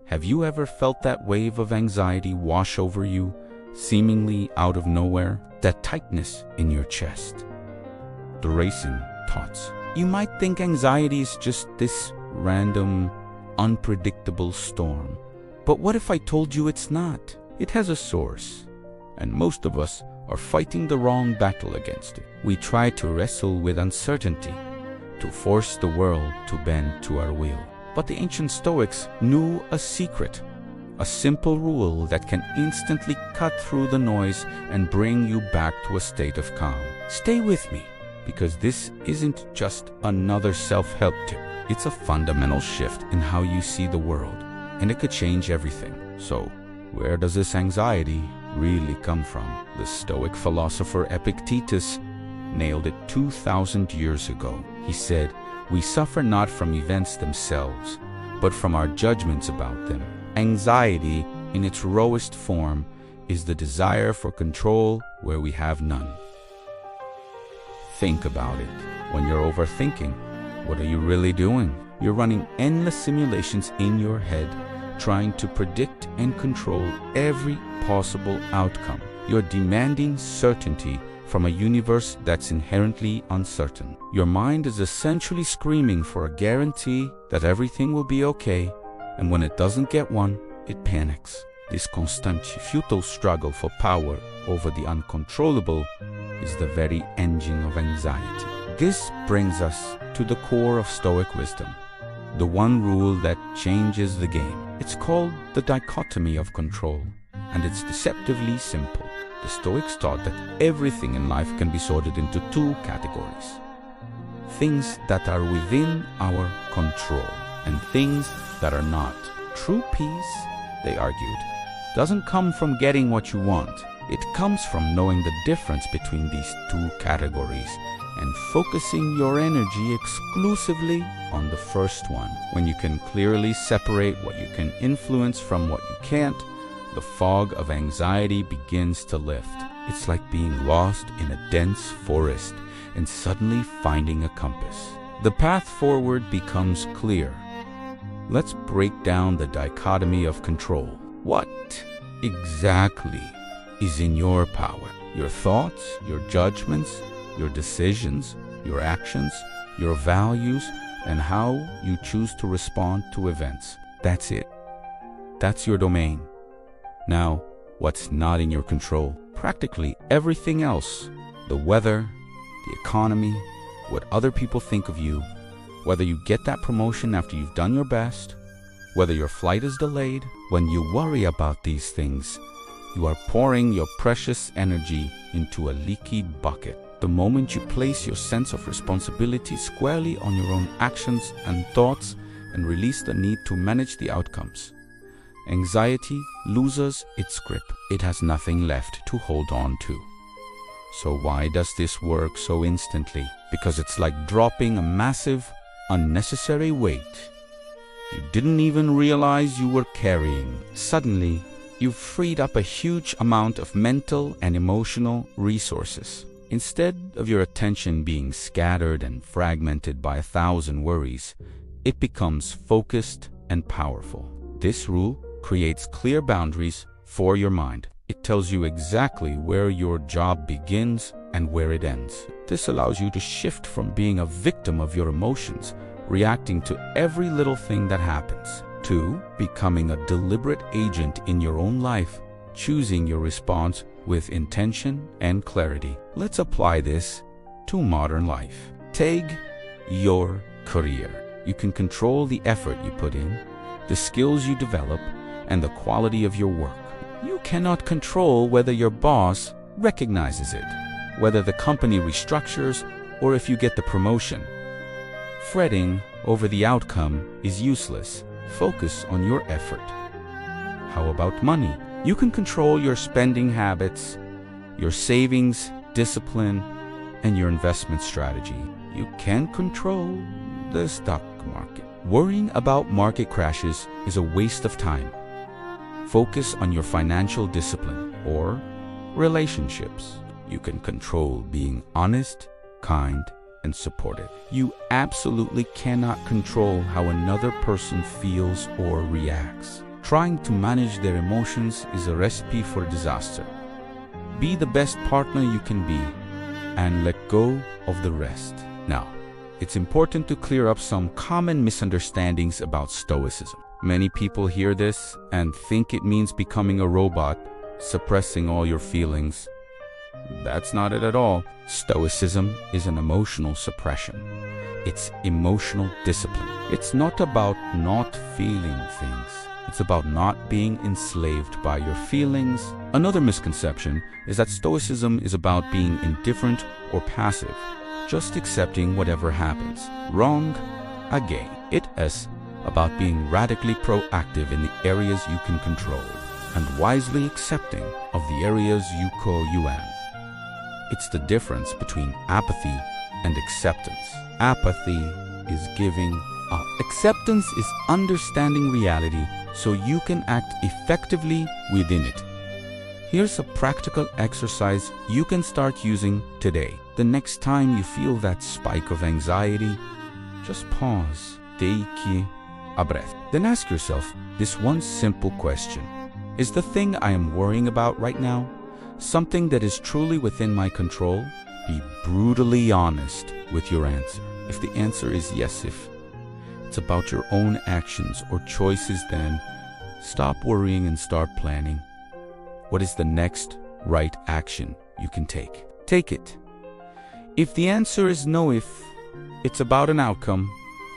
Have you ever felt that wave of anxiety wash over you, seemingly out of nowhere? That tightness in your chest? The racing thoughts. You might think anxiety is just this random, unpredictable storm. But what if I told you it's not? It has a source, and most of us are fighting the wrong battle against it. We try to wrestle with uncertainty, to force the world to bend to our will. But the ancient Stoics knew a secret, a simple rule that can instantly cut through the noise and bring you back to a state of calm. Stay with me, because this isn't just another self-help tip. It's a fundamental shift in how you see the world, and it could change everything. So, where does this anxiety really come from? The Stoic philosopher Epictetus nailed it 2,000 years ago. He said, "We suffer not from events themselves, but from our judgments about them." Anxiety, in its rawest form, is the desire for control where we have none. Think about it. When you're overthinking, what are you really doing? You're running endless simulations in your head, trying to predict and control every possible outcome. You're demanding certainty from a universe that's inherently uncertain. Your mind is essentially screaming for a guarantee that everything will be okay, and when it doesn't get one, it panics. This constant, futile struggle for power over the uncontrollable is the very engine of anxiety. This brings us to the core of Stoic wisdom, the one rule that changes the game. It's called the Dichotomy of Control, and it's deceptively simple. The Stoics taught that everything in life can be sorted into two categories: things that are within our control and things that are not. True peace, they argued, doesn't come from getting what you want. It comes from knowing the difference between these two categories and focusing your energy exclusively on the first one. When you can clearly separate what you can influence from what you can't, the fog of anxiety begins to lift. It's like being lost in a dense forest and suddenly finding a compass. The path forward becomes clear. Let's break down the dichotomy of control. What exactly is in your power? Your thoughts, your judgments, your decisions, your actions, your values, and how you choose to respond to events. That's it. That's your domain. Now, what's not in your control? Practically everything else. The weather, the economy, what other people think of you, whether you get that promotion after you've done your best, whether your flight is delayed. When you worry about these things, you are pouring your precious energy into a leaky bucket. The moment you place your sense of responsibility squarely on your own actions and thoughts and release the need to manage the outcomes, anxiety loses its grip. It has nothing left to hold on to. So why does this work so instantly? Because it's like dropping a massive, unnecessary weight you didn't even realize you were carrying. Suddenly, you've freed up a huge amount of mental and emotional resources. Instead of your attention being scattered and fragmented by 1,000 worries, it becomes focused and powerful. This rule creates clear boundaries for your mind. It tells you exactly where your job begins and where it ends. This allows you to shift from being a victim of your emotions, reacting to every little thing that happens, to becoming a deliberate agent in your own life, choosing your response with intention and clarity. Let's apply this to modern life. Take your career. You can control the effort you put in, the skills you develop, and the quality of your work. You cannot control whether your boss recognizes it, whether the company restructures, or if you get the promotion. Fretting over the outcome is useless. Focus on your effort. How about money? You can control your spending habits, your savings, discipline, and your investment strategy. You can control the stock market. Worrying about market crashes is a waste of time. Focus on your financial discipline or relationships. You can control being honest, kind, and supportive. You absolutely cannot control how another person feels or reacts. trying to manage their emotions is a recipe for disaster. Be the best partner you can be and let go of the rest. Now, it's important to clear up some common misunderstandings about Stoicism. Many people hear this and think it means becoming a robot, suppressing all your feelings. That's not it at all. Stoicism is an emotional suppression. It's emotional discipline. It's not about not feeling things. It's about not being enslaved by your feelings. Another misconception is that Stoicism is about being indifferent or passive, just accepting whatever happens. Wrong again. It is about being radically proactive in the areas you can control and wisely accepting of the areas you co-yuan. It's the difference between apathy and acceptance. Apathy is giving up. Acceptance is understanding reality so you can act effectively within it. Here's a practical exercise you can start using today. The next time you feel that spike of anxiety, just pause, take a breath. Then ask yourself this one simple question. Is the thing I am worrying about right now something that is truly within my control? Be brutally honest with your answer. If the answer is yes, if it's about your own actions or choices, then stop worrying and start planning. What is the next right action you can take? Take it. If the answer is no, if it's about an outcome,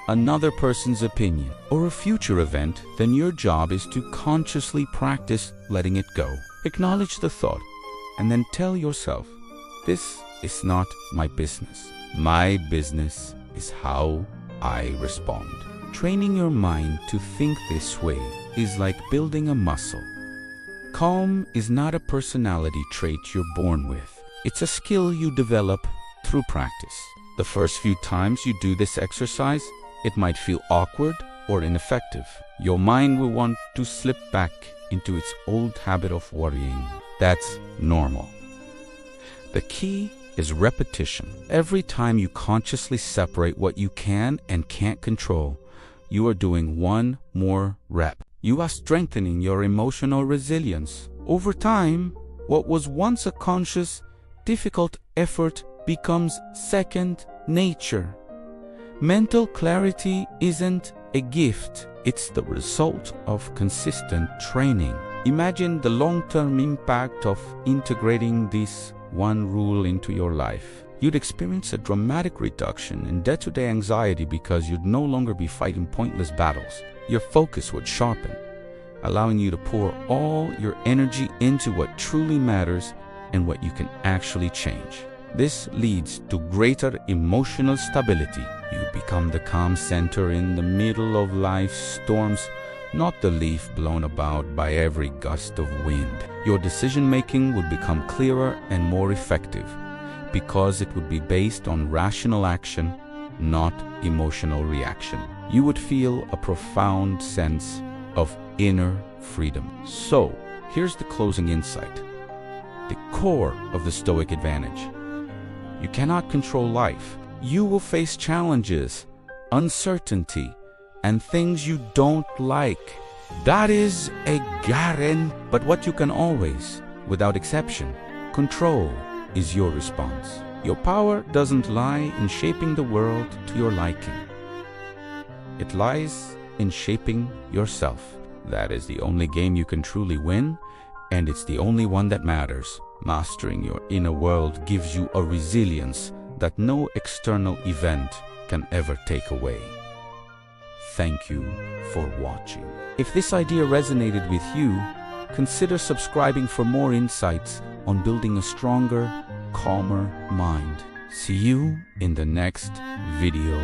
another person's opinion, or a future event, then your job is to consciously practice letting it go. Acknowledge the thought and then tell yourself, this is not my business. My business is how I respond. Training your mind to think this way is like building a muscle. Calm is not a personality trait you're born with. It's a skill you develop through practice. The first few times you do this exercise, it might feel awkward or ineffective. Your mind will want to slip back into its old habit of worrying. That's normal. The key is repetition. Every time you consciously separate what you can and can't control, you are doing one more rep. You are strengthening your emotional resilience. Over time, what was once a conscious, difficult effort becomes second nature. Mental clarity isn't a gift, it's the result of consistent training. Imagine the long-term impact of integrating this one rule into your life. You'd experience a dramatic reduction in day-to-day anxiety because you'd no longer be fighting pointless battles. Your focus would sharpen, allowing you to pour all your energy into what truly matters and what you can actually change. This leads to greater emotional stability. You become the calm center in the middle of life's storms, not the leaf blown about by every gust of wind. Your decision-making would become clearer and more effective because it would be based on rational action, not emotional reaction. You would feel a profound sense of inner freedom. So, here's the closing insight. The core of the Stoic advantage. You cannot control life. You will face challenges, uncertainty, and things you don't like. That is a guarantee. But what you can always, without exception, control is your response. Your power doesn't lie in shaping the world to your liking. It lies in shaping yourself. That is the only game you can truly win, and it's the only one that matters. Mastering your inner world gives you a resilience that no external event can ever take away. Thank you for watching. If this idea resonated with you, consider subscribing for more insights on building a stronger, calmer mind. See you in the next video.